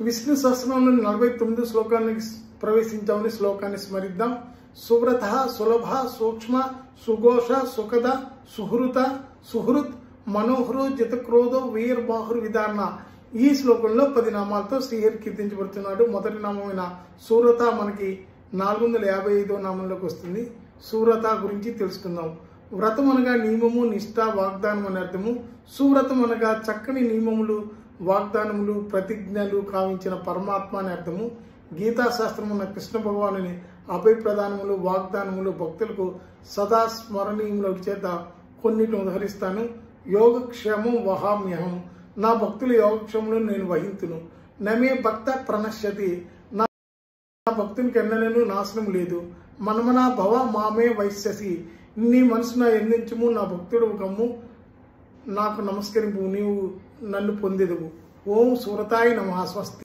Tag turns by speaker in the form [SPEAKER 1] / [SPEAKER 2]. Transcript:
[SPEAKER 1] విష్ణు సహస్రనామంలోని 49 శ్లోకానికి ప్రవేశించామని శ్లోకాన్ని స్మరిద్దాం. సువ్రత సులభ సూక్ష్మ సుఘోష సుఖద సుహృత సుహృత్ మనోహరు జితక్రోధో వీర్బాహుర్ విధాన. ఈ శ్లోకంలో 10 నామాలతో శ్రీహరి కీర్తించబడుతున్నాడు. మొదటి నామమైన సూరత మనకి 455వ నామంలోకి వస్తుంది. సూరత గురించి తెలుసుకుందాం. వ్రతం అనగా నియమము నిష్ఠ వాగ్దానం అనే అర్థము. సువ్రతం అనగా చక్కని నియమములు వాగ్దానములు ప్రతిజ్ఞలు కావించిన పరమాత్మ అనే అర్థము. గీతాశాస్త్రము ఉన్న కృష్ణ భగవానుని అభయప్రదానములు వాగ్దానములు భక్తులకు సదా స్మరణీయముల చేత కొన్నిటిని ఉదహరిస్తాను. యోగక్షేమం వహామ్యహం. నా భక్తుల యోగక్షేమములను నేను వహింతును. నమే భక్త ప్రణశ్యతి. నా భక్తునికి ఎన్నడూ నాశనం లేదు. మనమనా భవ మామే వైశ్యసి. నీ మనసు నా ఎందించుము, నా భక్తుడు గమ్ము, నాకు నమస్కరింపు, నీవు నన్ను పొందెదవు. ఓం సూరతాయ నమః. స్వస్తి.